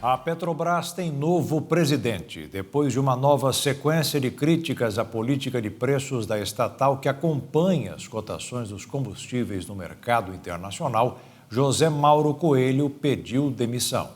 A Petrobras tem novo presidente. Depois de uma nova sequência de críticas à política de preços da estatal que acompanha as cotações dos combustíveis no mercado internacional, José Mauro Coelho pediu demissão.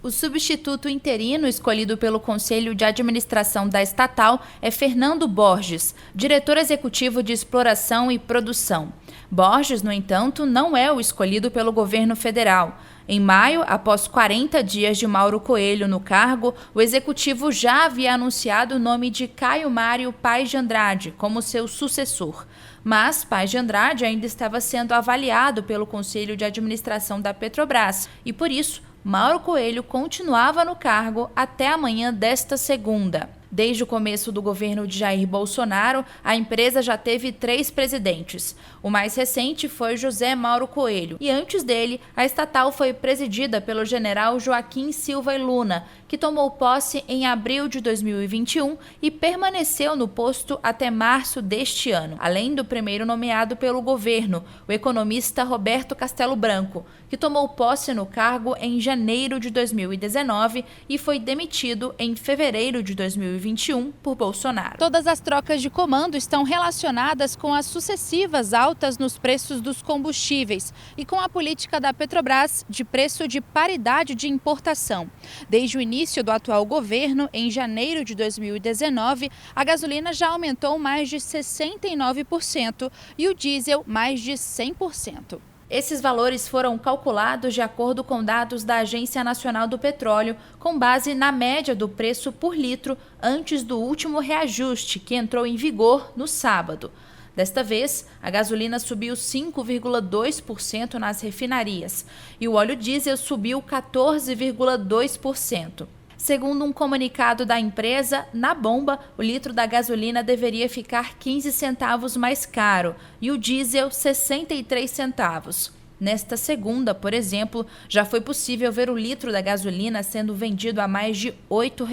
O substituto interino escolhido pelo Conselho de Administração da estatal é Fernando Borges, diretor executivo de Exploração e Produção. Borges, no entanto, não é o escolhido pelo governo federal. Em maio, após 40 dias de Mauro Coelho no cargo, o executivo já havia anunciado o nome de Caio Mário Paes de Andrade como seu sucessor. Mas Paes de Andrade ainda estava sendo avaliado pelo Conselho de Administração da Petrobras e, por isso, Mauro Coelho continuava no cargo até a manhã desta segunda. Desde o começo do governo de Jair Bolsonaro, a empresa já teve 3 presidentes. O mais recente foi José Mauro Coelho, e antes dele, a estatal foi presidida pelo general Joaquim Silva e Luna, que tomou posse em abril de 2021 e permaneceu no posto até março deste ano, além do primeiro nomeado pelo governo, o economista Roberto Castelo Branco, que tomou posse no cargo em janeiro de 2019 e foi demitido em fevereiro de 2021 por Bolsonaro. Todas as trocas de comando estão relacionadas com as sucessivas altas nos preços dos combustíveis e com a política da Petrobras de preço de paridade de importação. Desde o início do atual governo, em janeiro de 2019, a gasolina já aumentou mais de 69% e o diesel mais de 100%. Esses valores foram calculados de acordo com dados da Agência Nacional do Petróleo, com base na média do preço por litro antes do último reajuste, que entrou em vigor no sábado. Desta vez, a gasolina subiu 5,2% nas refinarias e o óleo diesel subiu 14,2%. Segundo um comunicado da empresa, na bomba, o litro da gasolina deveria ficar 15 centavos mais caro e o diesel 63 centavos. Nesta segunda, por exemplo, já foi possível ver o litro da gasolina sendo vendido a mais de R$ 8.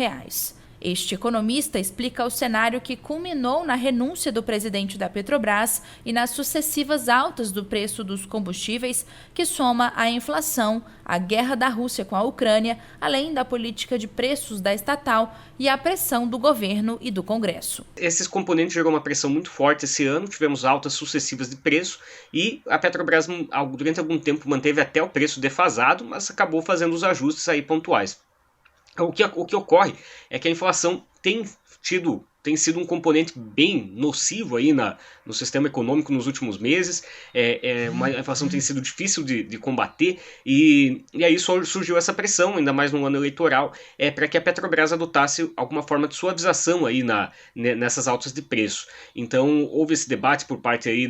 Este economista explica o cenário que culminou na renúncia do presidente da Petrobras e nas sucessivas altas do preço dos combustíveis, que soma a inflação, a guerra da Rússia com a Ucrânia, além da política de preços da estatal e a pressão do governo e do Congresso. Esses componentes gerou uma pressão muito forte esse ano, tivemos altas sucessivas de preço e a Petrobras durante algum tempo manteve até o preço defasado, mas acabou fazendo os ajustes aí pontuais. O que ocorre é que a inflação tem sido um componente bem nocivo aí no sistema econômico nos últimos meses. Uma inflação tem sido difícil de combater e aí surgiu essa pressão, ainda mais no ano eleitoral, para que a Petrobras adotasse alguma forma de suavização aí nessas altas de preço. Então houve esse debate por parte aí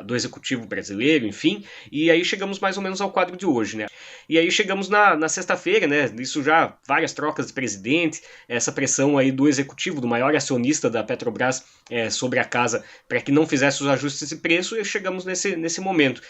do executivo brasileiro, enfim, e aí chegamos mais ou menos ao quadro de hoje, né? E aí chegamos na sexta-feira, né? Isso já várias trocas de presidente, essa pressão aí do executivo, do maior acionista da Petrobras sobre a casa para que não fizesse os ajustes de preço e chegamos nesse momento.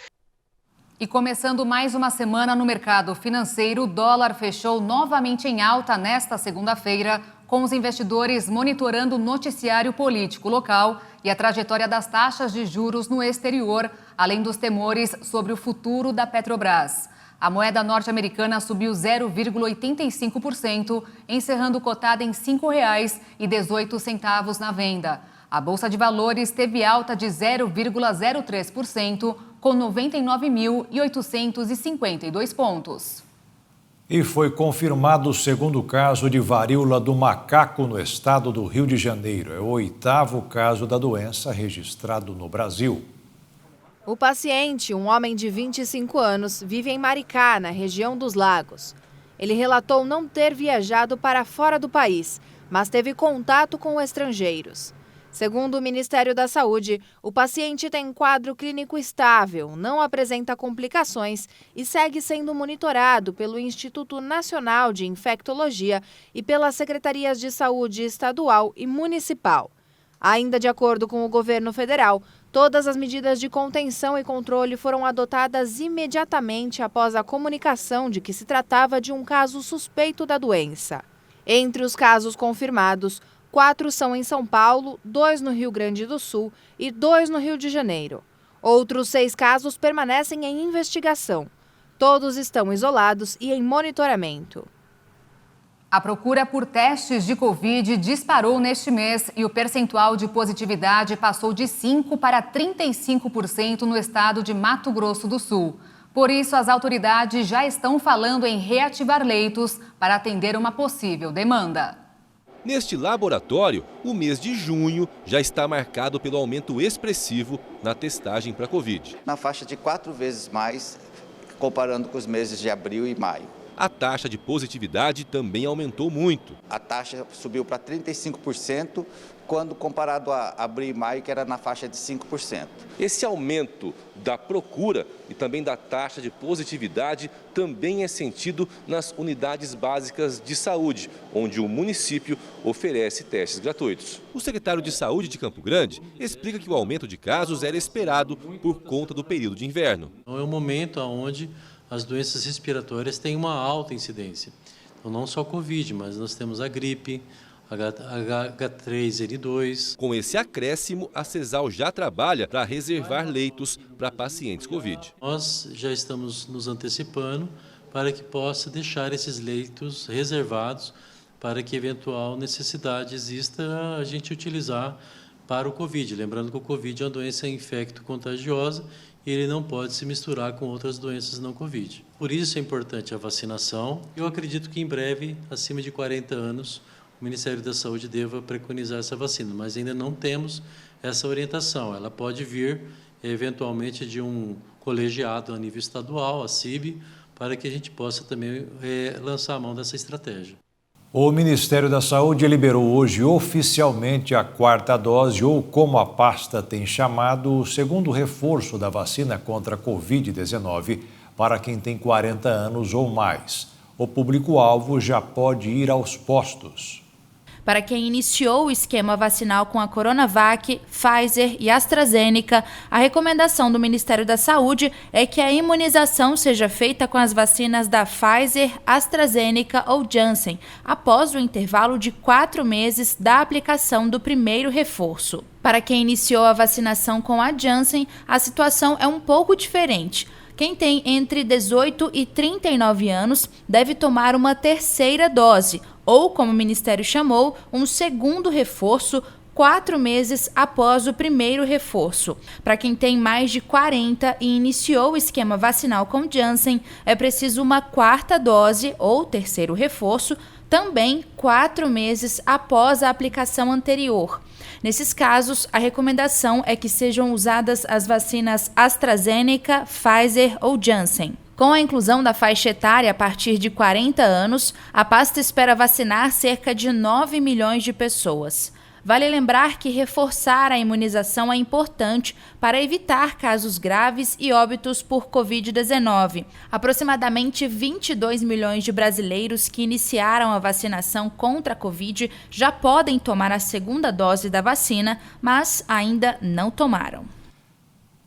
E começando mais uma semana no mercado financeiro, o dólar fechou novamente em alta nesta segunda-feira, com os investidores monitorando o noticiário político local e a trajetória das taxas de juros no exterior, além dos temores sobre o futuro da Petrobras. A moeda norte-americana subiu 0,85%, encerrando cotada em R$ 5,18 na venda. A Bolsa de Valores teve alta de 0,03%, com 99.852 pontos. E foi confirmado o segundo caso de varíola do macaco no estado do Rio de Janeiro. É o 8º caso da doença registrado no Brasil. O paciente, um homem de 25 anos, vive em Maricá, na região dos Lagos. Ele relatou não ter viajado para fora do país, mas teve contato com estrangeiros. Segundo o Ministério da Saúde, o paciente tem quadro clínico estável, não apresenta complicações e segue sendo monitorado pelo Instituto Nacional de Infectologia e pelas Secretarias de Saúde Estadual e Municipal. Ainda de acordo com o governo federal, todas as medidas de contenção e controle foram adotadas imediatamente após a comunicação de que se tratava de um caso suspeito da doença. Entre os casos confirmados, 4 são em São Paulo, 2 no Rio Grande do Sul e 2 no Rio de Janeiro. Outros 6 casos permanecem em investigação. Todos estão isolados e em monitoramento. A procura por testes de Covid disparou neste mês e o percentual de positividade passou de 5% para 35% no estado de Mato Grosso do Sul. Por isso, as autoridades já estão falando em reativar leitos para atender uma possível demanda. Neste laboratório, o mês de junho já está marcado pelo aumento expressivo na testagem para Covid. Na faixa de 4 vezes mais, comparando com os meses de abril e maio. A taxa de positividade também aumentou muito. A taxa subiu para 35%, quando comparado a abril e maio, que era na faixa de 5%. Esse aumento da procura e também da taxa de positividade também é sentido nas unidades básicas de saúde, onde o município oferece testes gratuitos. O secretário de Saúde de Campo Grande explica que o aumento de casos era esperado por conta do período de inverno. É um momento onde as doenças respiratórias têm uma alta incidência. Então, não só Covid, mas nós temos a gripe, H3N2. Com esse acréscimo, a CESAL já trabalha para reservar leitos para pacientes Covid. Nós já estamos nos antecipando para que possa deixar esses leitos reservados para que eventual necessidade exista a gente utilizar para o Covid. Lembrando que o Covid é uma doença infecto-contagiosa e ele não pode se misturar com outras doenças não Covid. Por isso é importante a vacinação. Eu acredito que em breve, acima de 40 anos, o Ministério da Saúde deva preconizar essa vacina, mas ainda não temos essa orientação. Ela pode vir, eventualmente, de um colegiado a nível estadual, a CIB, para que a gente possa também lançar a mão dessa estratégia. O Ministério da Saúde liberou hoje oficialmente a 4ª dose, ou como a pasta tem chamado, o segundo reforço da vacina contra a Covid-19 para quem tem 40 anos ou mais. O público-alvo já pode ir aos postos. Para quem iniciou o esquema vacinal com a Coronavac, Pfizer e AstraZeneca, a recomendação do Ministério da Saúde é que a imunização seja feita com as vacinas da Pfizer, AstraZeneca ou Janssen, após o intervalo de 4 meses da aplicação do primeiro reforço. Para quem iniciou a vacinação com a Janssen, a situação é um pouco diferente. Quem tem entre 18 e 39 anos deve tomar uma 3ª dose, ou, como o Ministério chamou, um segundo reforço 4 meses após o primeiro reforço. Para quem tem mais de 40 e iniciou o esquema vacinal com Janssen, é preciso uma 4ª dose, ou 3º reforço, também 4 meses após a aplicação anterior. Nesses casos, a recomendação é que sejam usadas as vacinas AstraZeneca, Pfizer ou Janssen. Com a inclusão da faixa etária a partir de 40 anos, a pasta espera vacinar cerca de 9 milhões de pessoas. Vale lembrar que reforçar a imunização é importante para evitar casos graves e óbitos por Covid-19. Aproximadamente 22 milhões de brasileiros que iniciaram a vacinação contra a Covid já podem tomar a 2ª dose da vacina, mas ainda não tomaram.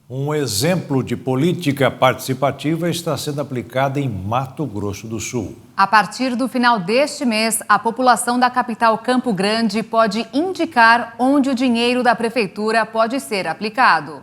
Um exemplo de política participativa está sendo aplicado em Mato Grosso do Sul. A partir do final deste mês, a população da capital Campo Grande pode indicar onde o dinheiro da prefeitura pode ser aplicado.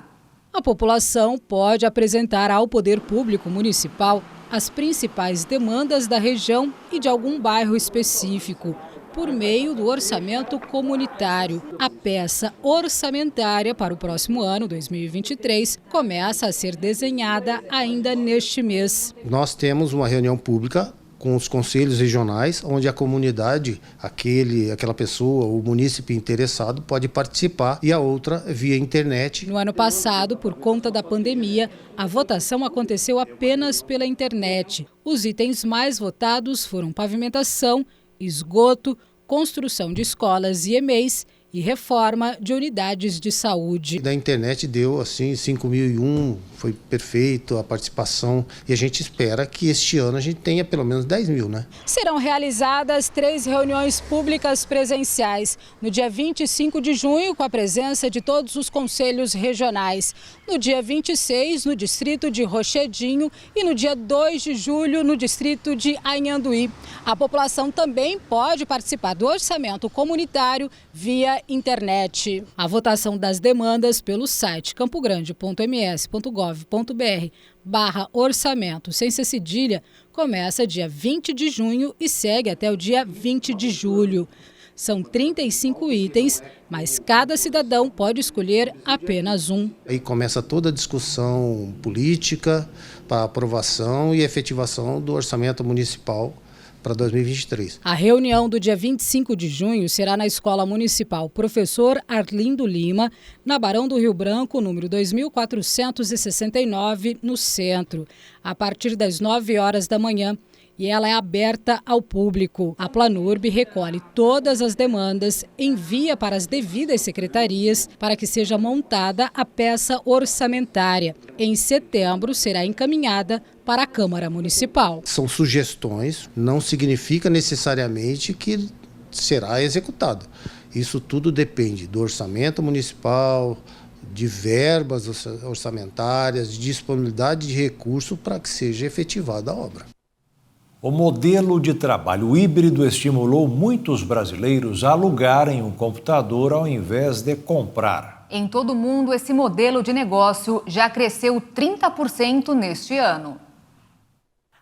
A população pode apresentar ao poder público municipal as principais demandas da região e de algum bairro específico, por meio do orçamento comunitário. A peça orçamentária para o próximo ano, 2023, começa a ser desenhada ainda neste mês. Nós temos uma reunião pública com os conselhos regionais, onde a comunidade, aquela pessoa, o munícipe interessado, pode participar, e a outra via internet. No ano passado, por conta da pandemia, a votação aconteceu apenas pela internet. Os itens mais votados foram pavimentação, esgoto, construção de escolas e EMEIs e reforma de unidades de saúde. Da internet deu assim 5.001, foi perfeito a participação, e a gente espera que este ano a gente tenha pelo menos 10 mil, né? Serão realizadas 3 reuniões públicas presenciais. No dia 25 de junho, com a presença de todos os conselhos regionais. No dia 26, no distrito de Rochedinho, e no dia 2 de julho, no distrito de Anhanduí. A população também pode participar do orçamento comunitário via via internet. A votação das demandas pelo site campogrande.ms.gov.br/orçamento sem ser cedilha começa dia 20 de junho e segue até o dia 20 de julho. São 35 itens, mas cada cidadão pode escolher apenas um. Aí começa toda a discussão política para aprovação e efetivação do orçamento municipal para 2023. A reunião do dia 25 de junho será na Escola Municipal Professor Arlindo Lima, na Barão do Rio Branco, número 2469, no centro, a partir das 9 horas da manhã. E ela é aberta ao público. A Planurb recolhe todas as demandas, envia para as devidas secretarias para que seja montada a peça orçamentária. Em setembro, será encaminhada para a Câmara Municipal. São sugestões, não significa necessariamente que será executado. Isso tudo depende do orçamento municipal, de verbas orçamentárias, de disponibilidade de recurso para que seja efetivada a obra. O modelo de trabalho híbrido estimulou muitos brasileiros a alugarem um computador ao invés de comprar. Em todo o mundo, esse modelo de negócio já cresceu 30% neste ano.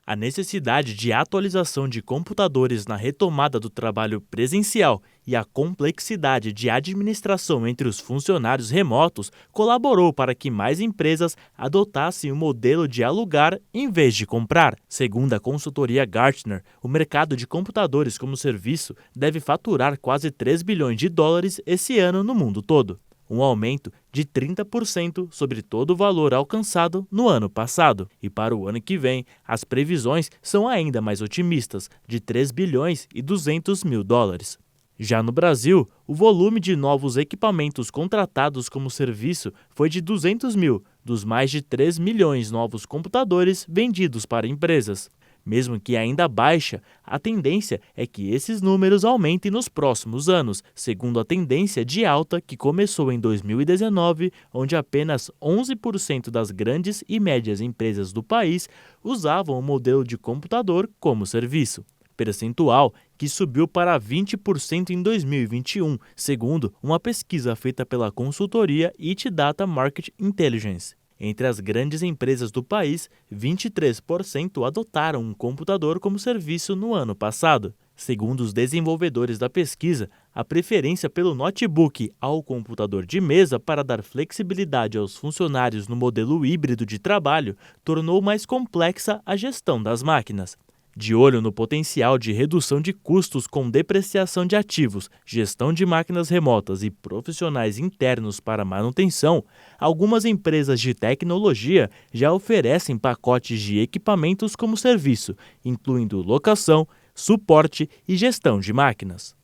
A necessidade de atualização de computadores na retomada do trabalho presencial e a complexidade de administração entre os funcionários remotos colaborou para que mais empresas adotassem o modelo de alugar em vez de comprar. Segundo a consultoria Gartner, o mercado de computadores como serviço deve faturar quase 3 bilhões de dólares esse ano no mundo todo. Um aumento de 30% sobre todo o valor alcançado no ano passado. E para o ano que vem, as previsões são ainda mais otimistas, de 3 bilhões e 200 mil dólares. Já no Brasil, o volume de novos equipamentos contratados como serviço foi de 200 mil, dos mais de 3 milhões novos computadores vendidos para empresas. Mesmo que ainda baixa, a tendência é que esses números aumentem nos próximos anos, segundo a tendência de alta que começou em 2019, onde apenas 11% das grandes e médias empresas do país usavam o modelo de computador como serviço. Percentual que subiu para 20% em 2021, segundo uma pesquisa feita pela consultoria IT Data Market Intelligence. Entre as grandes empresas do país, 23% adotaram um computador como serviço no ano passado. Segundo os desenvolvedores da pesquisa, a preferência pelo notebook ao computador de mesa para dar flexibilidade aos funcionários no modelo híbrido de trabalho tornou mais complexa a gestão das máquinas. De olho no potencial de redução de custos com depreciação de ativos, gestão de máquinas remotas e profissionais internos para manutenção, algumas empresas de tecnologia já oferecem pacotes de equipamentos como serviço, incluindo locação, suporte e gestão de máquinas.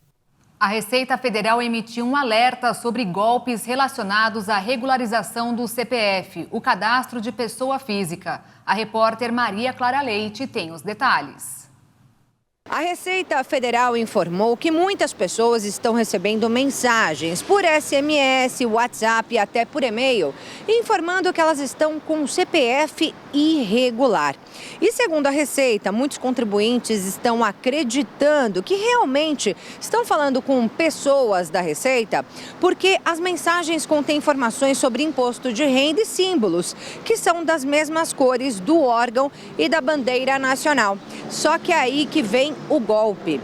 A Receita Federal emitiu um alerta sobre golpes relacionados à regularização do CPF, o cadastro de pessoa física. A repórter Maria Clara Leite tem os detalhes. A Receita Federal informou que muitas pessoas estão recebendo mensagens por SMS, WhatsApp e até por e-mail, informando que elas estão com o CPF irregular. E segundo a Receita, muitos contribuintes estão acreditando que realmente estão falando com pessoas da Receita, porque as mensagens contêm informações sobre imposto de renda e símbolos, que são das mesmas cores do órgão e da bandeira nacional. Só que é aí que vem o golpe.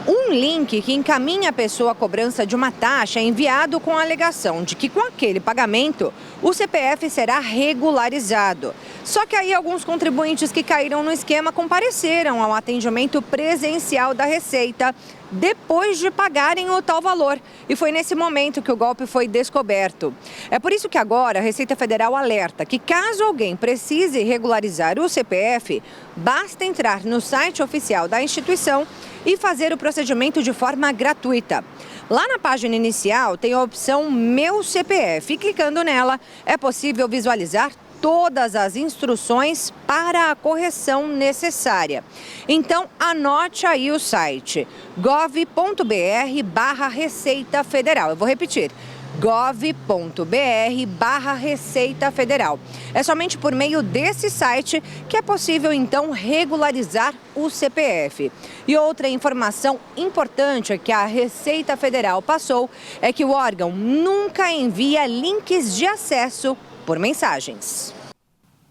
Um link que encaminha a pessoa à cobrança de uma taxa é enviado com a alegação de que com aquele pagamento o CPF será regularizado. Só que aí alguns contribuintes que caíram no esquema compareceram ao atendimento presencial da Receita depois de pagarem o tal valor. E foi nesse momento que o golpe foi descoberto. É por isso que agora a Receita Federal alerta que caso alguém precise regularizar o CPF, basta entrar no site oficial da instituição e fazer o procedimento de forma gratuita. Lá na página inicial tem a opção Meu CPF e clicando nela é possível visualizar todas as instruções para a correção necessária. Então, anote aí o site gov.br/Receita Federal. Eu vou repetir, gov.br/Receita Federal. É somente por meio desse site que é possível, então, regularizar o CPF. E outra informação importante que a Receita Federal passou é que o órgão nunca envia links de acesso por mensagens.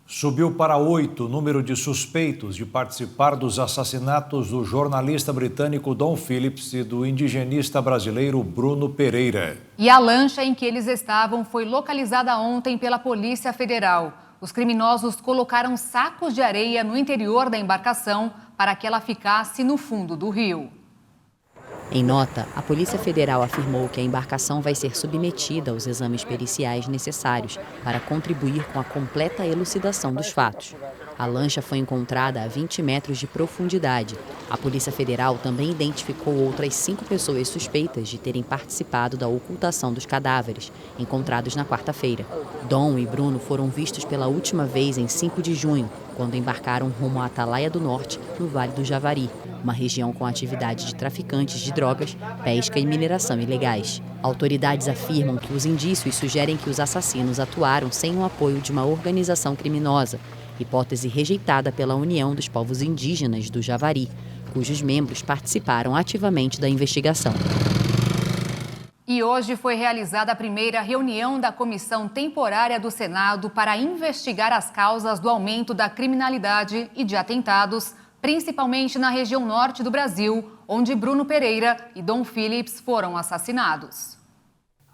Subiu para 8 o número de suspeitos de participar dos assassinatos do jornalista britânico Dom Phillips e do indigenista brasileiro Bruno Pereira. E a lancha em que eles estavam foi localizada ontem pela Polícia Federal. Os criminosos colocaram sacos de areia no interior da embarcação para que ela ficasse no fundo do rio. Em nota, a Polícia Federal afirmou que a embarcação vai ser submetida aos exames periciais necessários para contribuir com a completa elucidação dos fatos. A lancha foi encontrada a 20 metros de profundidade. A Polícia Federal também identificou outras 5 pessoas suspeitas de terem participado da ocultação dos cadáveres, encontrados na quarta-feira. Dom e Bruno foram vistos pela última vez em 5 de junho, quando embarcaram rumo à Atalaia do Norte, no Vale do Javari, uma região com atividade de traficantes de drogas, pesca e mineração ilegais. Autoridades afirmam que os indícios sugerem que os assassinos atuaram sem o apoio de uma organização criminosa, hipótese rejeitada pela União dos Povos Indígenas do Javari, cujos membros participaram ativamente da investigação. E hoje foi realizada a primeira reunião da Comissão Temporária do Senado para investigar as causas do aumento da criminalidade e de atentados, principalmente na região norte do Brasil, onde Bruno Pereira e Dom Phillips foram assassinados.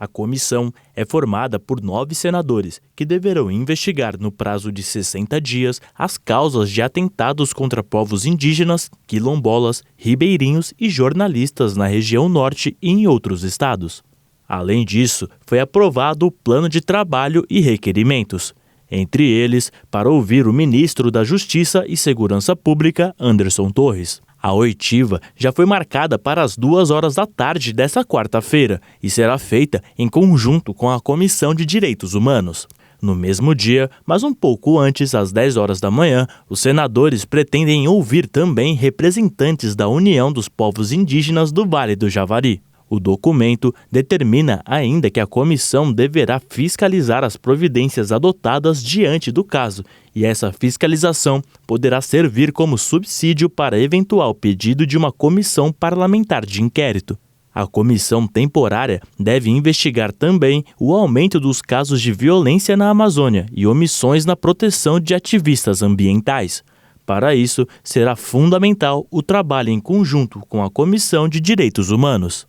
A comissão é formada por 9 senadores, que deverão investigar no prazo de 60 dias as causas de atentados contra povos indígenas, quilombolas, ribeirinhos e jornalistas na região norte e em outros estados. Além disso, foi aprovado o plano de trabalho e requerimentos. Entre eles, para ouvir o ministro da Justiça e Segurança Pública, Anderson Torres. A oitiva já foi marcada para as 2h da tarde desta quarta-feira e será feita em conjunto com a Comissão de Direitos Humanos. No mesmo dia, mas um pouco antes, às 10h da manhã, os senadores pretendem ouvir também representantes da União dos Povos Indígenas do Vale do Javari. O documento determina ainda que a comissão deverá fiscalizar as providências adotadas diante do caso, e essa fiscalização poderá servir como subsídio para eventual pedido de uma comissão parlamentar de inquérito. A comissão temporária deve investigar também o aumento dos casos de violência na Amazônia e omissões na proteção de ativistas ambientais. Para isso, será fundamental o trabalho em conjunto com a Comissão de Direitos Humanos.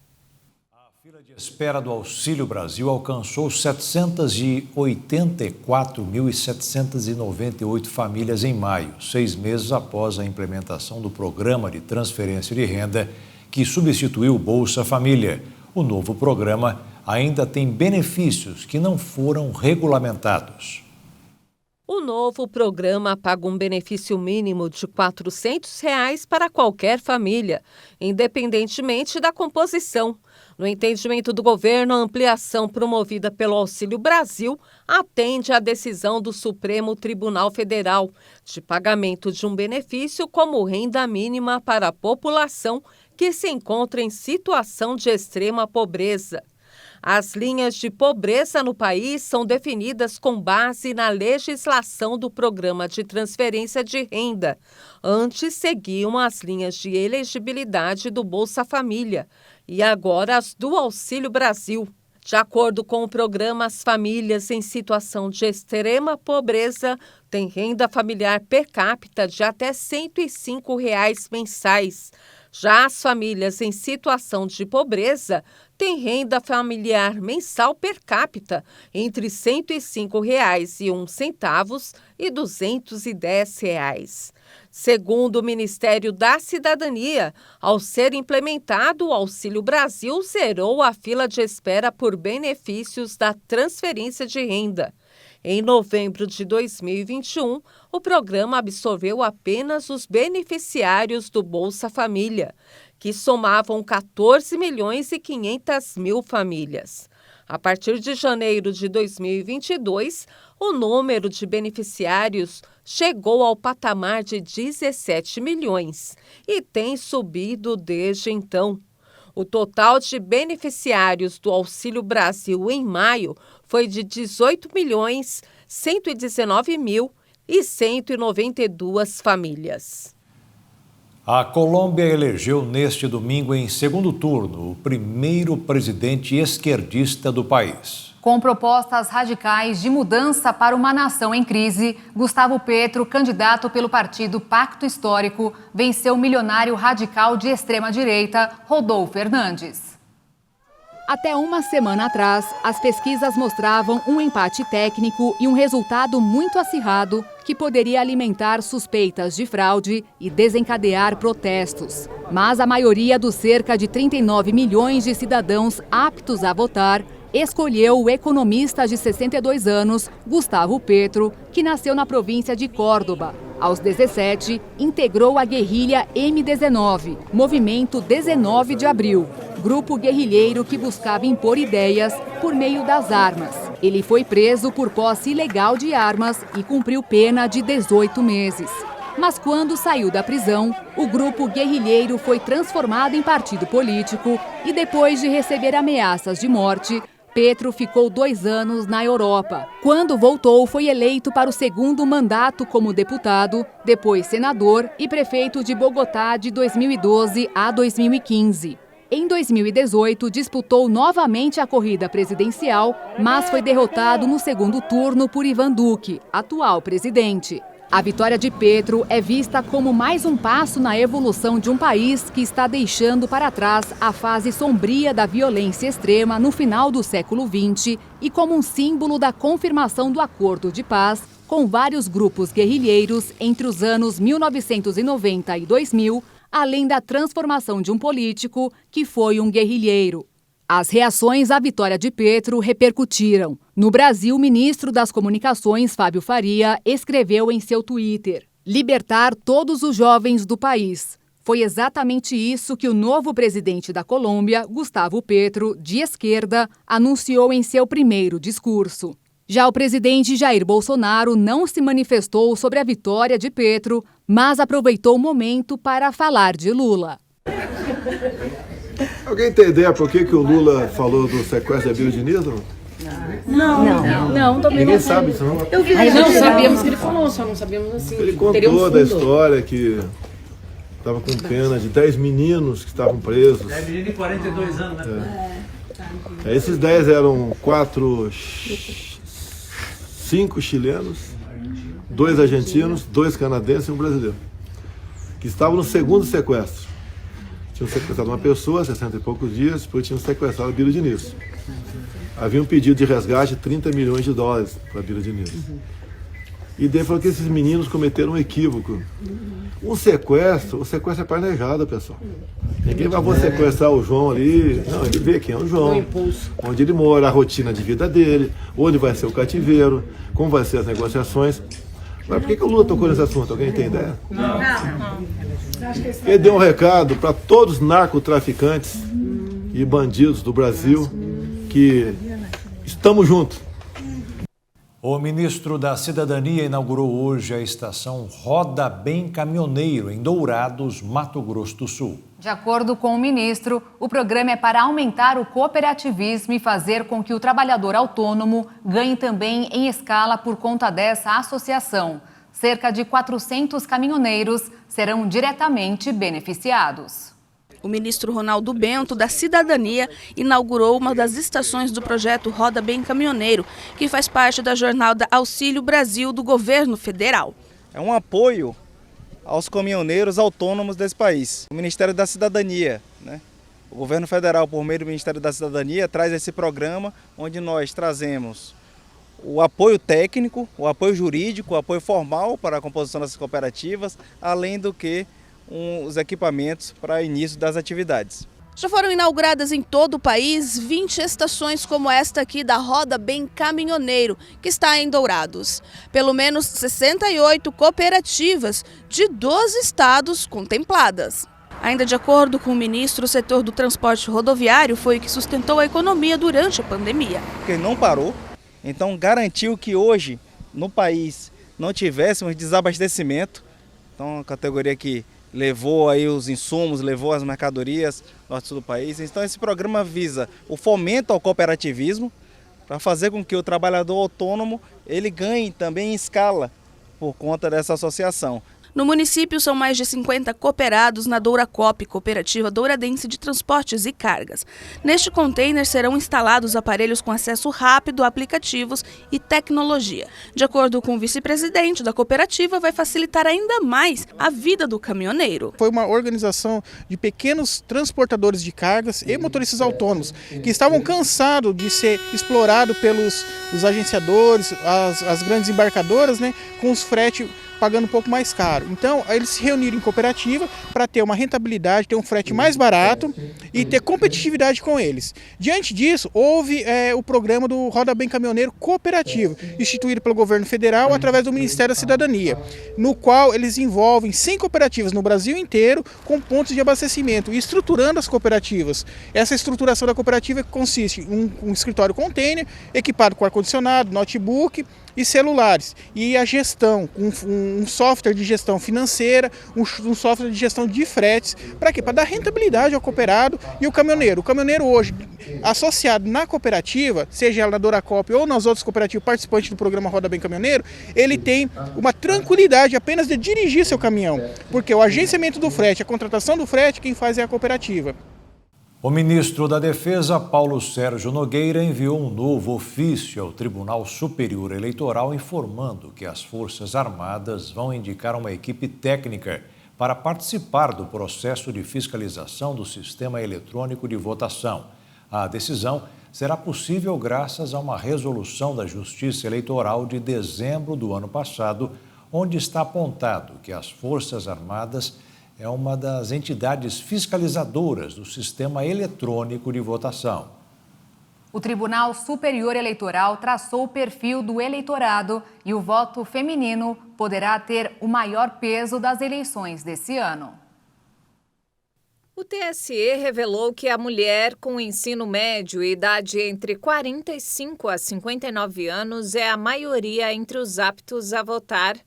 A espera do Auxílio Brasil alcançou 784.798 famílias em maio, 6 meses após a implementação do programa de transferência de renda que substituiu o Bolsa Família. O novo programa ainda tem benefícios que não foram regulamentados. O novo programa paga um benefício mínimo de R$ 400 para qualquer família, independentemente da composição. No entendimento do governo, a ampliação promovida pelo Auxílio Brasil atende à decisão do Supremo Tribunal Federal de pagamento de um benefício como renda mínima para a população que se encontra em situação de extrema pobreza. As linhas de pobreza no país são definidas com base na legislação do Programa de Transferência de Renda. Antes seguiam as linhas de elegibilidade do Bolsa Família e agora as do Auxílio Brasil. De acordo com o programa, as famílias em situação de extrema pobreza têm renda familiar per capita de até R$ 105 mensais. Já as famílias em situação de pobreza têm renda familiar mensal per capita entre R$ 105,01 e R$ 210. Segundo o Ministério da Cidadania, ao ser implementado, o Auxílio Brasil zerou a fila de espera por benefícios da transferência de renda. Em novembro de 2021, o programa absorveu apenas os beneficiários do Bolsa Família, que somavam 14.500.000 famílias. A partir de janeiro de 2022, o número de beneficiários chegou ao patamar de 17 milhões e tem subido desde então. O total de beneficiários do Auxílio Brasil em maio foi de 18.119.192 famílias. A Colômbia elegeu neste domingo, em segundo turno, o primeiro presidente esquerdista do país. Com propostas radicais de mudança para uma nação em crise, Gustavo Petro, candidato pelo partido Pacto Histórico, venceu o milionário radical de extrema-direita, Rodolfo Hernandes. Até uma semana atrás, as pesquisas mostravam um empate técnico e um resultado muito acirrado que poderia alimentar suspeitas de fraude e desencadear protestos. Mas a maioria dos cerca de 39 milhões de cidadãos aptos a votar escolheu o economista de 62 anos, Gustavo Petro, que nasceu na província de Córdoba. Aos 17, integrou a guerrilha M19, Movimento 19 de Abril, grupo guerrilheiro que buscava impor ideias por meio das armas. Ele foi preso por posse ilegal de armas e cumpriu pena de 18 meses. Mas quando saiu da prisão, o grupo guerrilheiro foi transformado em partido político e, depois de receber ameaças de morte, Petro ficou 2 anos na Europa. Quando voltou, foi eleito para o segundo mandato como deputado, depois senador e prefeito de Bogotá de 2012 a 2015. Em 2018, disputou novamente a corrida presidencial, mas foi derrotado no segundo turno por Ivan Duque, atual presidente. A vitória de Petro é vista como mais um passo na evolução de um país que está deixando para trás a fase sombria da violência extrema no final do século XX e como um símbolo da confirmação do acordo de paz com vários grupos guerrilheiros entre os anos 1990 e 2000, além da transformação de um político que foi um guerrilheiro. As reações à vitória de Petro repercutiram. No Brasil, o ministro das Comunicações, Fábio Faria, escreveu em seu Twitter: "Libertar todos os jovens do país." Foi exatamente isso que o novo presidente da Colômbia, Gustavo Petro, de esquerda, anunciou em seu primeiro discurso. Já o presidente Jair Bolsonaro não se manifestou sobre a vitória de Petro, mas aproveitou o momento para falar de Lula. Alguém tem ideia por que o Lula falou do sequestro da Bíblia Diniz? Não, também ninguém não sabe isso, não? Eu vi, não sabíamos que ele falou, só não sabíamos assim. Ele contou da história que estava com pena de 10 meninos que estavam presos. 10 meninos de 42 anos, né? Esses 10 eram 5 chilenos, 2 argentinos, 2 canadenses e um brasileiro, que estavam no segundo sequestro. Tinham sequestrado uma pessoa, 60 e poucos dias, depois tinham sequestrado a Bíblia Diniz. Havia um pedido de resgate de 30 milhões de dólares para a Bíblia Diniz. E daí falou que esses meninos cometeram um equívoco. O sequestro é planejado, pessoal. Ninguém vai sequestrar o João ali. Não, ele vê quem é o João, onde ele mora, a rotina de vida dele, onde vai ser o cativeiro, como vai ser as negociações. Mas por que o Lula tocou nesse assunto? Alguém tem ideia? Não. Ele deu um recado para todos os narcotraficantes e bandidos do Brasil que estamos juntos. O ministro da Cidadania inaugurou hoje a estação Roda Bem Caminhoneiro, em Dourados, Mato Grosso do Sul. De acordo com o ministro, o programa é para aumentar o cooperativismo e fazer com que o trabalhador autônomo ganhe também em escala por conta dessa associação. Cerca de 400 caminhoneiros serão diretamente beneficiados. O ministro Ronaldo Bento, da Cidadania, inaugurou uma das estações do projeto Roda Bem Caminhoneiro, que faz parte da jornada Auxílio Brasil do governo federal. É um apoio aos caminhoneiros autônomos desse país. O Ministério da Cidadania, o governo federal, por meio do Ministério da Cidadania, traz esse programa onde nós trazemos o apoio técnico, o apoio jurídico, o apoio formal para a composição dessas cooperativas, além do que os equipamentos para início das atividades. Já foram inauguradas em todo o país 20 estações como esta aqui da Roda Bem Caminhoneiro, que está em Dourados. Pelo menos 68 cooperativas de 12 estados contempladas. Ainda de acordo com o ministro, o setor do transporte rodoviário foi o que sustentou a economia durante a pandemia. Porque não parou, então garantiu que hoje no país não tivéssemos desabastecimento. Então, uma categoria que levou aí os insumos, levou as mercadorias no norte e sul do país. Então esse programa visa o fomento ao cooperativismo para fazer com que o trabalhador autônomo ele ganhe também em escala por conta dessa associação. No município, são mais de 50 cooperados na Douracop, Cooperativa Douradense de Transportes e Cargas. Neste container serão instalados aparelhos com acesso rápido a aplicativos e tecnologia. De acordo com o vice-presidente da cooperativa, vai facilitar ainda mais a vida do caminhoneiro. Foi uma organização de pequenos transportadores de cargas e motoristas autônomos que estavam cansados de ser explorados pelos os agenciadores, as grandes embarcadoras, né, com os fretes pagando um pouco mais caro. Então, eles se reuniram em cooperativa para ter uma rentabilidade, ter um frete mais barato e ter competitividade com eles. Diante disso, houve o programa do Roda Bem Caminhoneiro Cooperativo, instituído pelo governo federal através do Ministério da Cidadania, no qual eles envolvem 100 cooperativas no Brasil inteiro com pontos de abastecimento e estruturando as cooperativas. Essa estruturação da cooperativa consiste em um escritório container equipado com ar-condicionado, notebook e celulares, e a gestão, um software de gestão financeira, um software de gestão de fretes, para quê? Para dar rentabilidade ao cooperado e ao caminhoneiro. O caminhoneiro hoje, associado na cooperativa, seja ela na Douracop ou nas outras cooperativas participantes do programa Roda Bem Caminhoneiro, ele tem uma tranquilidade apenas de dirigir seu caminhão, porque o agenciamento do frete, a contratação do frete, quem faz é a cooperativa. O ministro da Defesa, Paulo Sérgio Nogueira, enviou um novo ofício ao Tribunal Superior Eleitoral informando que as Forças Armadas vão indicar uma equipe técnica para participar do processo de fiscalização do sistema eletrônico de votação. A decisão será possível graças a uma resolução da Justiça Eleitoral de dezembro do ano passado, onde está apontado que as Forças Armadas é uma das entidades fiscalizadoras do sistema eletrônico de votação. O Tribunal Superior Eleitoral traçou o perfil do eleitorado e o voto feminino poderá ter o maior peso das eleições desse ano. O TSE revelou que a mulher com ensino médio e idade entre 45 a 59 anos é a maioria entre os aptos a votar.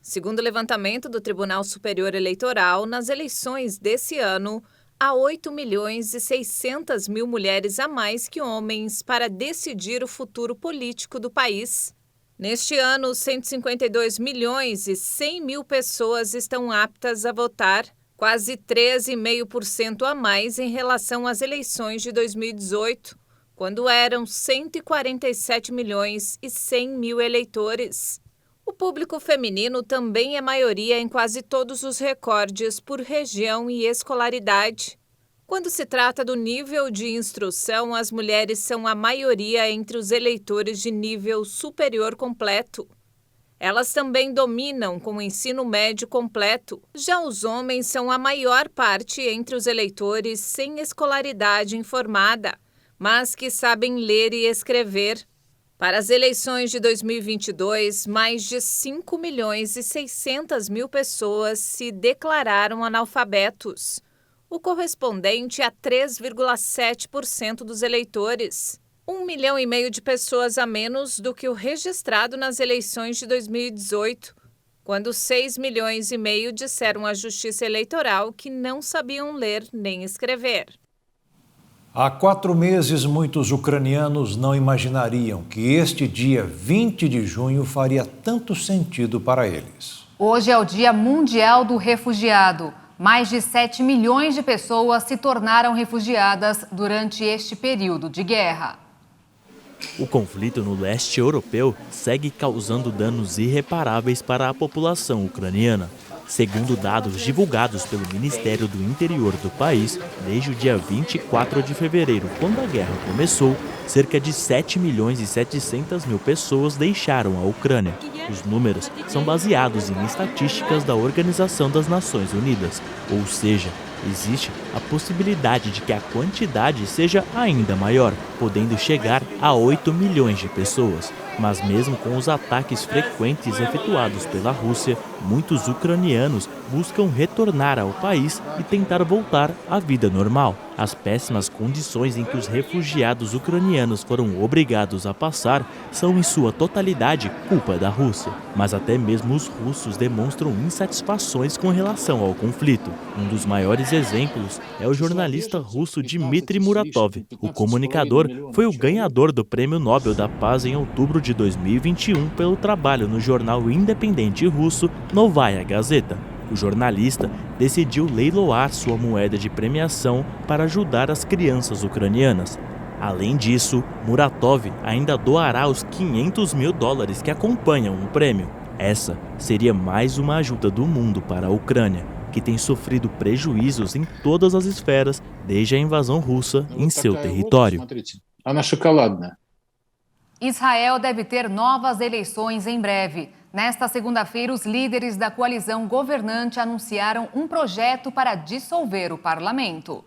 Segundo o levantamento do Tribunal Superior Eleitoral, nas eleições desse ano, há 8.600.000 mulheres a mais que homens para decidir o futuro político do país. Neste ano, 152.100.000 pessoas estão aptas a votar, quase 13,5% a mais em relação às eleições de 2018, quando eram 147.100.000 eleitores. O público feminino também é maioria em quase todos os recordes por região e escolaridade. Quando se trata do nível de instrução, as mulheres são a maioria entre os eleitores de nível superior completo. Elas também dominam com o ensino médio completo. Já os homens são a maior parte entre os eleitores sem escolaridade informada, mas que sabem ler e escrever. Para as eleições de 2022, mais de 5.600.000 pessoas se declararam analfabetos, o correspondente a 3,7% dos eleitores. 1,5 milhão de pessoas a menos do que o registrado nas eleições de 2018, quando 6,5 milhões disseram à Justiça Eleitoral que não sabiam ler nem escrever. Há 4 meses, muitos ucranianos não imaginariam que este dia 20 de junho faria tanto sentido para eles. Hoje é o Dia Mundial do Refugiado. Mais de 7 milhões de pessoas se tornaram refugiadas durante este período de guerra. O conflito no leste europeu segue causando danos irreparáveis para a população ucraniana. Segundo dados divulgados pelo Ministério do Interior do país, desde o dia 24 de fevereiro, quando a guerra começou, cerca de 7.700.000 pessoas deixaram a Ucrânia. Os números são baseados em estatísticas da Organização das Nações Unidas, ou seja, existe a possibilidade de que a quantidade seja ainda maior, podendo chegar a 8 milhões de pessoas. Mas mesmo com os ataques frequentes efetuados pela Rússia, muitos ucranianos buscam retornar ao país e tentar voltar à vida normal. As péssimas condições em que os refugiados ucranianos foram obrigados a passar são, em sua totalidade, culpa da Rússia. Mas até mesmo os russos demonstram insatisfações com relação ao conflito. Um dos maiores exemplos é o jornalista russo Dmitry Muratov. O comunicador foi o ganhador do Prêmio Nobel da Paz em outubro de 2021 pelo trabalho no jornal independente russo Novaya Gazeta. O jornalista decidiu leiloar sua moeda de premiação para ajudar as crianças ucranianas. Além disso, Muratov ainda doará os $500 mil que acompanham o prêmio. Essa seria mais uma ajuda do mundo para a Ucrânia, que tem sofrido prejuízos em todas as esferas desde a invasão russa em seu território. Israel deve ter novas eleições em breve. Nesta segunda-feira, os líderes da coalizão governante anunciaram um projeto para dissolver o parlamento.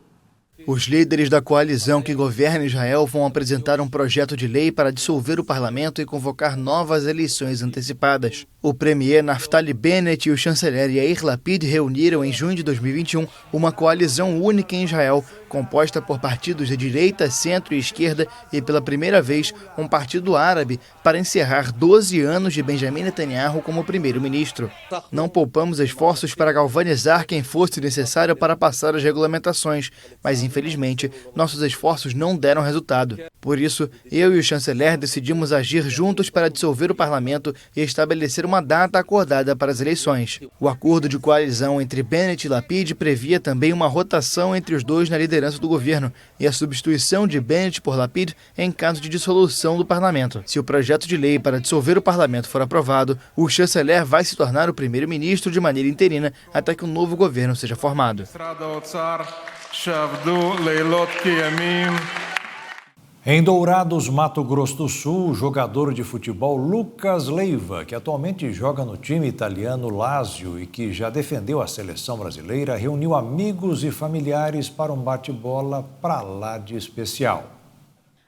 Os líderes da coalizão que governa Israel vão apresentar um projeto de lei para dissolver o parlamento e convocar novas eleições antecipadas. O premier Naftali Bennett e o chanceler Yair Lapid reuniram em junho de 2021 uma coalizão única em Israel, composta por partidos de direita, centro e esquerda e, pela primeira vez, um partido árabe para encerrar 12 anos de Benjamin Netanyahu como primeiro-ministro. Não poupamos esforços para galvanizar quem fosse necessário para passar as regulamentações, mas, infelizmente, nossos esforços não deram resultado. Por isso, eu e o chanceler decidimos agir juntos para dissolver o parlamento e estabelecer uma data acordada para as eleições. O acordo de coalizão entre Bennett e Lapid previa também uma rotação entre os dois na liderança do governo e a substituição de Bennett por Lapid em caso de dissolução do parlamento. Se o projeto de lei para dissolver o parlamento for aprovado, o chanceler vai se tornar o primeiro-ministro de maneira interina até que um novo governo seja formado. Em Dourados, Mato Grosso do Sul, o jogador de futebol Lucas Leiva, que atualmente joga no time italiano Lazio e que já defendeu a seleção brasileira, reuniu amigos e familiares para um bate-bola pra lá de especial.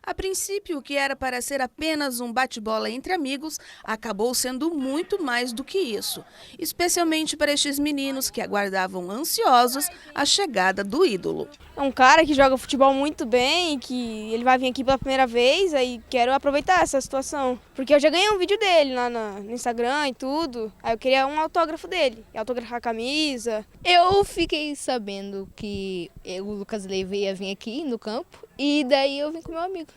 A princípio, o que era para ser apenas um bate-bola entre amigos, acabou sendo muito mais do que isso, especialmente para estes meninos que aguardavam ansiosos a chegada do ídolo. É um cara que joga futebol muito bem, que ele vai vir aqui pela primeira vez, aí quero aproveitar essa situação, porque eu já ganhei um vídeo dele lá no Instagram e tudo, aí eu queria um autógrafo dele, autografar a camisa. Eu fiquei sabendo que o Lucas Leiva ia vir aqui no campo, e daí eu vim com meu amigo,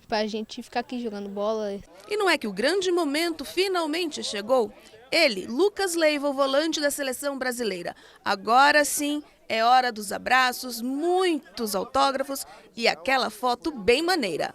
pra gente ficar aqui jogando bola. E não é que o grande momento finalmente chegou? Ele, Lucas Leiva, o volante da seleção brasileira. Agora sim, é hora dos abraços, muitos autógrafos e aquela foto bem maneira.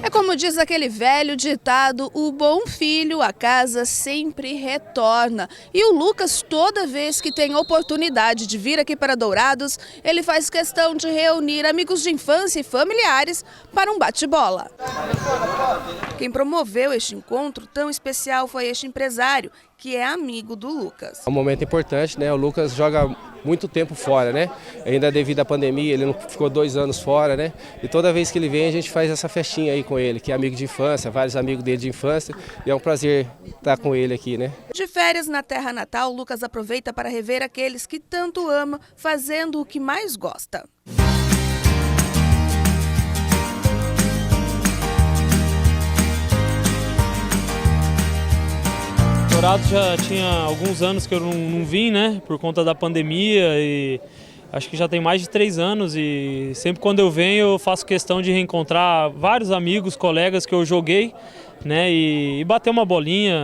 É como diz aquele velho ditado, o bom filho a casa sempre retorna. E o Lucas, toda vez que tem oportunidade de vir aqui para Dourados, ele faz questão de reunir amigos de infância e familiares para um bate-bola. Quem promoveu este encontro tão especial foi este empresário, que é amigo do Lucas. É um momento importante, né? O Lucas joga muito tempo fora, né? Ainda devido à pandemia, ele não ficou 2 anos fora, né? E toda vez que ele vem, a gente faz essa festinha aí com ele, que é amigo de infância, vários amigos dele de infância, e é um prazer estar com ele aqui, né? De férias na terra natal, Lucas aproveita para rever aqueles que tanto ama, fazendo o que mais gosta. Dourados já tinha alguns anos que eu não vim, né, por conta da pandemia, e acho que já tem mais de 3 anos, e sempre quando eu venho eu faço questão de reencontrar vários amigos, colegas que eu joguei, né, e bater uma bolinha,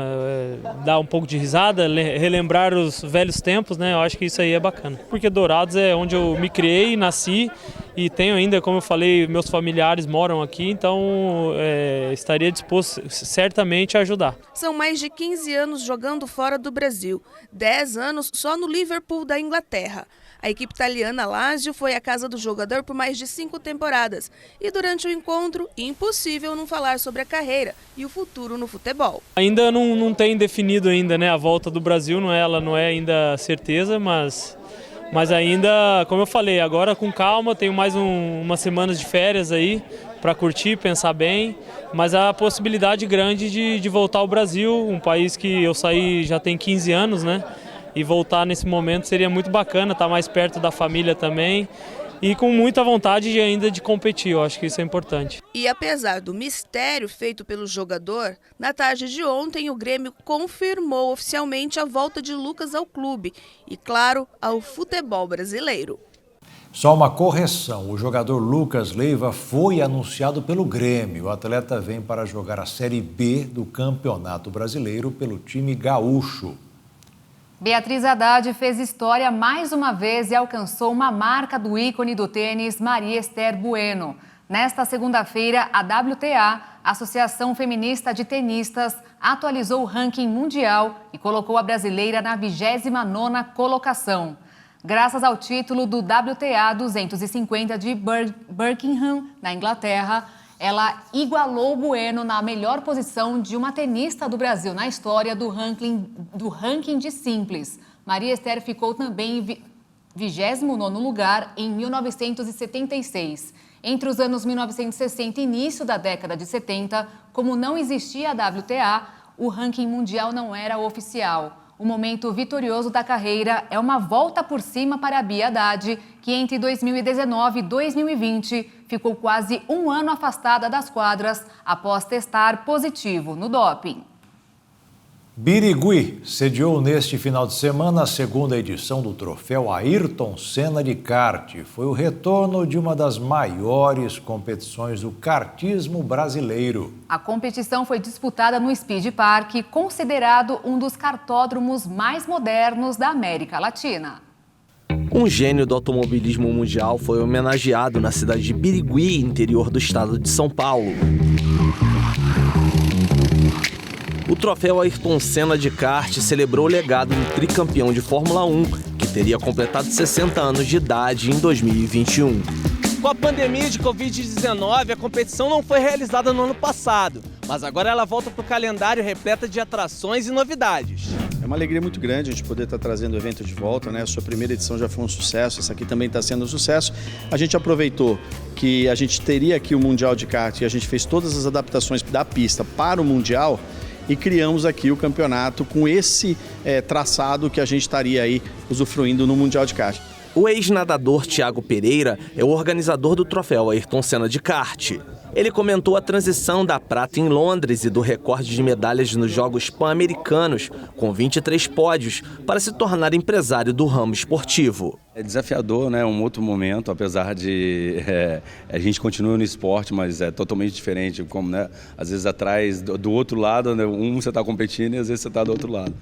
dar um pouco de risada, relembrar os velhos tempos, né, eu acho que isso aí é bacana. Porque Dourados é onde eu me criei, nasci, e tenho ainda, como eu falei, meus familiares moram aqui, então estaria disposto certamente a ajudar. São mais de 15 anos jogando fora do Brasil, 10 anos só no Liverpool da Inglaterra. A equipe italiana Lazio foi à casa do jogador por mais de 5 temporadas. E durante o encontro, impossível não falar sobre a carreira e o futuro no futebol. Ainda não tem definido ainda, né, a volta do Brasil, ela não é ainda certeza, mas ainda, como eu falei, agora com calma, tenho mais umas semanas de férias aí para curtir, pensar bem, mas a possibilidade grande de voltar ao Brasil, um país que eu saí já tem 15 anos, né? E voltar nesse momento seria muito bacana, estar mais perto da família também e com muita vontade ainda de competir, eu acho que isso é importante. E apesar do mistério feito pelo jogador, na tarde de ontem o Grêmio confirmou oficialmente a volta de Lucas ao clube e, claro, ao futebol brasileiro. Só uma correção, o jogador Lucas Leiva foi anunciado pelo Grêmio. O atleta vem para jogar a Série B do Campeonato Brasileiro pelo time gaúcho. Beatriz Haddad fez história mais uma vez e alcançou uma marca do ícone do tênis, Maria Esther Bueno. Nesta segunda-feira, a WTA, Associação Feminista de Tenistas, atualizou o ranking mundial e colocou a brasileira na 29ª colocação. Graças ao título do WTA 250 de Birmingham, na Inglaterra, ela igualou Bueno na melhor posição de uma tenista do Brasil na história do ranking de simples. Maria Esther ficou também em 29º lugar em 1976. Entre os anos 1960 e início da década de 70, como não existia a WTA, o ranking mundial não era oficial. O momento vitorioso da carreira é uma volta por cima para a Bia Haddad, que entre 2019 e 2020 ficou quase um ano afastada das quadras após testar positivo no doping. Birigui sediou neste final de semana a segunda edição do troféu Ayrton Senna de kart. Foi o retorno de uma das maiores competições do kartismo brasileiro. A competição foi disputada no Speed Park, considerado um dos kartódromos mais modernos da América Latina. Um gênio do automobilismo mundial foi homenageado na cidade de Birigui, interior do estado de São Paulo. O troféu Ayrton Senna de kart celebrou o legado do tricampeão de Fórmula 1, que teria completado 60 anos de idade em 2021. Com a pandemia de Covid-19, a competição não foi realizada no ano passado, mas agora ela volta para o calendário repleta de atrações e novidades. É uma alegria muito grande a gente poder estar trazendo o evento de volta, né? A sua primeira edição já foi um sucesso, essa aqui também está sendo um sucesso. A gente aproveitou que a gente teria aqui o Mundial de Kart e a gente fez todas as adaptações da pista para o Mundial e criamos aqui o campeonato com esse traçado que a gente estaria aí usufruindo no Mundial de Kart. O ex-nadador Thiago Pereira é o organizador do troféu Ayrton Senna de kart. Ele comentou a transição da prata em Londres e do recorde de medalhas nos Jogos Pan-Americanos, com 23 pódios, para se tornar empresário do ramo esportivo. É desafiador, né? Um outro momento, apesar de a gente continua no esporte, mas é totalmente diferente, como, né? Às vezes atrás, do outro lado, né? Você está competindo e às vezes você está do outro lado.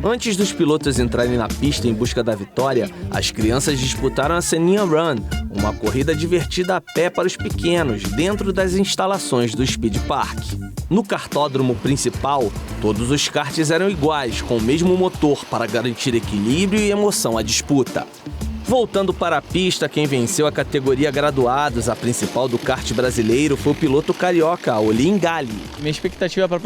Antes dos pilotos entrarem na pista em busca da vitória, as crianças disputaram a Seninha Run, uma corrida divertida a pé para os pequenos, dentro das instalações do Speed Park. No kartódromo principal, todos os karts eram iguais, com o mesmo motor para garantir equilíbrio e emoção à disputa. Voltando para a pista, quem venceu a categoria graduados, a principal do kart brasileiro, foi o piloto carioca, Olin Gali. Minha expectativa para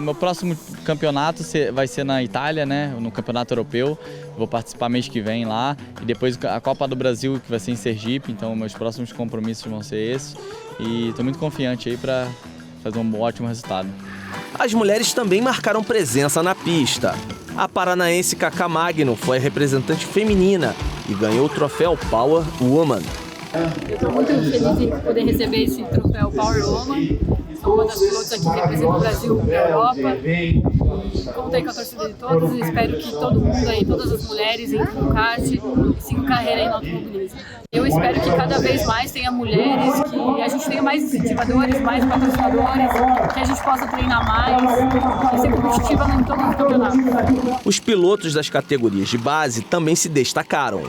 meu próximo campeonato vai ser na Itália, né, no campeonato europeu. Vou participar mês que vem lá e depois a Copa do Brasil, que vai ser em Sergipe. Então meus próximos compromissos vão ser esses e estou muito confiante aí para fazer um ótimo resultado. As mulheres também marcaram presença na pista. A paranaense Cacá Magno foi a representante feminina e ganhou o troféu Power Woman. Eu estou muito feliz de poder receber esse troféu Power Woman. Sou uma das pilotos aqui que representa o Brasil na Europa. Conto aí com a torcida de todos e espero que todo mundo aí, todas as mulheres entrem no kart e sigam carreira aí no automobilismo. Eu espero que cada vez mais tenha mulheres, que a gente tenha mais incentivadores, mais patrocinadores, que a gente possa treinar mais e ser competitiva em todo o campeonato. Os pilotos das categorias de base também se destacaram.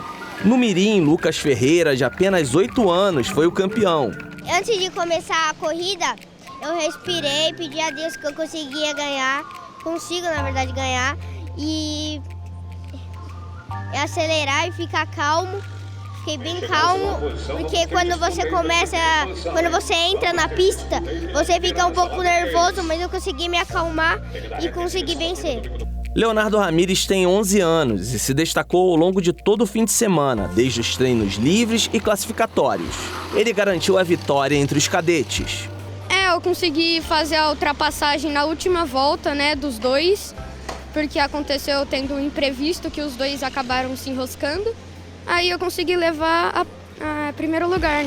No mirim, Lucas Ferreira, de apenas 8 anos, foi o campeão. Antes de começar a corrida, eu respirei, pedi a Deus que eu conseguia ganhar, consigo na verdade ganhar, e é acelerar e ficar calmo. Fiquei bem calmo, porque quando você entra na pista, você fica um pouco nervoso, mas eu consegui me acalmar e consegui vencer. Leonardo Ramírez tem 11 anos e se destacou ao longo de todo o fim de semana, desde os treinos livres e classificatórios. Ele garantiu a vitória entre os cadetes. Eu consegui fazer a ultrapassagem na última volta, dos dois, porque aconteceu tendo um imprevisto que os dois acabaram se enroscando. Aí eu consegui levar a primeiro lugar,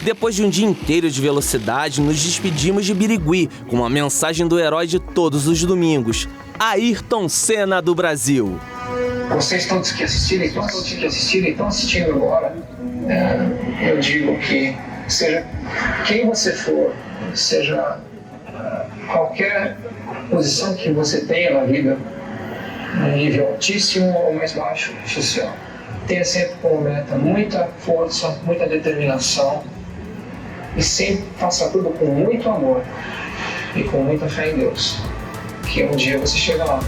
Depois de um dia inteiro de velocidade, nos despedimos de Birigui com uma mensagem do herói de todos os domingos, Ayrton Senna do Brasil. Vocês todos que assistiram e estão assistindo agora, eu digo que seja quem você for, seja qualquer posição que você tenha na vida, no nível altíssimo ou mais baixo social, tenha sempre como meta muita força, muita determinação e sempre faça tudo com muito amor e com muita fé em Deus, que um dia você chega lá.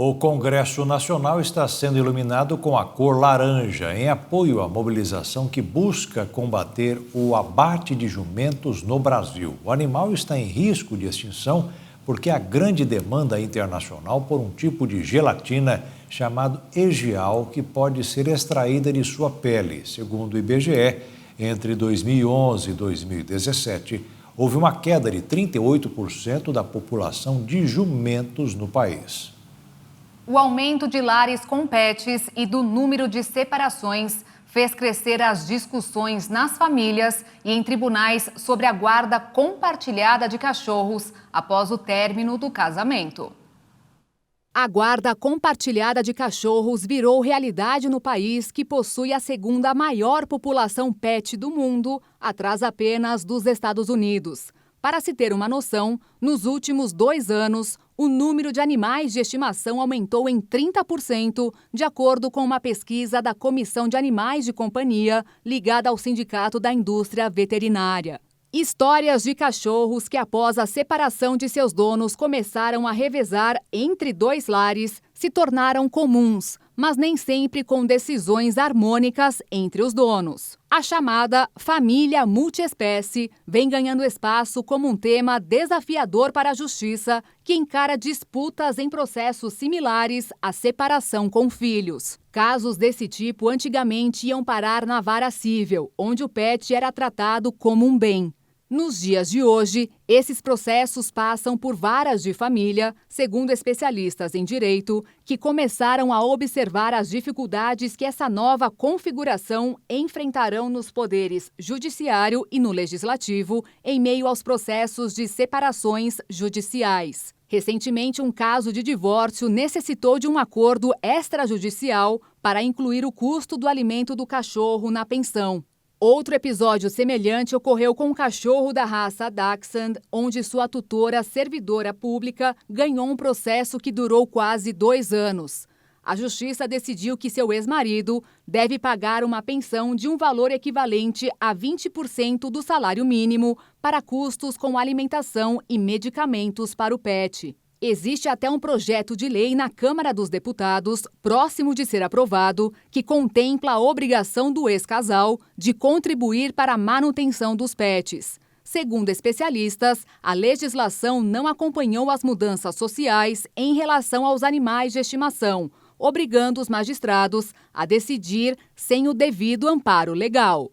O Congresso Nacional está sendo iluminado com a cor laranja, em apoio à mobilização que busca combater o abate de jumentos no Brasil. O animal está em risco de extinção porque há grande demanda internacional por um tipo de gelatina chamado egial que pode ser extraída de sua pele. Segundo o IBGE, entre 2011 e 2017, houve uma queda de 38% da população de jumentos no país. O aumento de lares com pets e do número de separações fez crescer as discussões nas famílias e em tribunais sobre a guarda compartilhada de cachorros após o término do casamento. A guarda compartilhada de cachorros virou realidade no país que possui a segunda maior população pet do mundo, atrás apenas dos Estados Unidos. Para se ter uma noção, nos últimos 2 anos, o número de animais de estimação aumentou em 30%, de acordo com uma pesquisa da Comissão de Animais de Companhia, ligada ao Sindicato da Indústria Veterinária. Histórias de cachorros que, após a separação de seus donos, começaram a revezar entre 2 lares, se tornaram comuns, mas nem sempre com decisões harmônicas entre os donos. A chamada família multiespécie vem ganhando espaço como um tema desafiador para a justiça, que encara disputas em processos similares à separação com filhos. Casos desse tipo antigamente iam parar na vara civil, onde o pet era tratado como um bem. Nos dias de hoje, esses processos passam por varas de família, segundo especialistas em direito, que começaram a observar as dificuldades que essa nova configuração enfrentarão nos poderes judiciário e no legislativo, em meio aos processos de separações judiciais. Recentemente, um caso de divórcio necessitou de um acordo extrajudicial para incluir o custo do alimento do cachorro na pensão. Outro episódio semelhante ocorreu com um cachorro da raça Dachshund, onde sua tutora servidora pública ganhou um processo que durou quase 2 anos. A justiça decidiu que seu ex-marido deve pagar uma pensão de um valor equivalente a 20% do salário mínimo para custos com alimentação e medicamentos para o pet. Existe até um projeto de lei na Câmara dos Deputados, próximo de ser aprovado, que contempla a obrigação do ex-casal de contribuir para a manutenção dos pets. Segundo especialistas, a legislação não acompanhou as mudanças sociais em relação aos animais de estimação, obrigando os magistrados a decidir sem o devido amparo legal.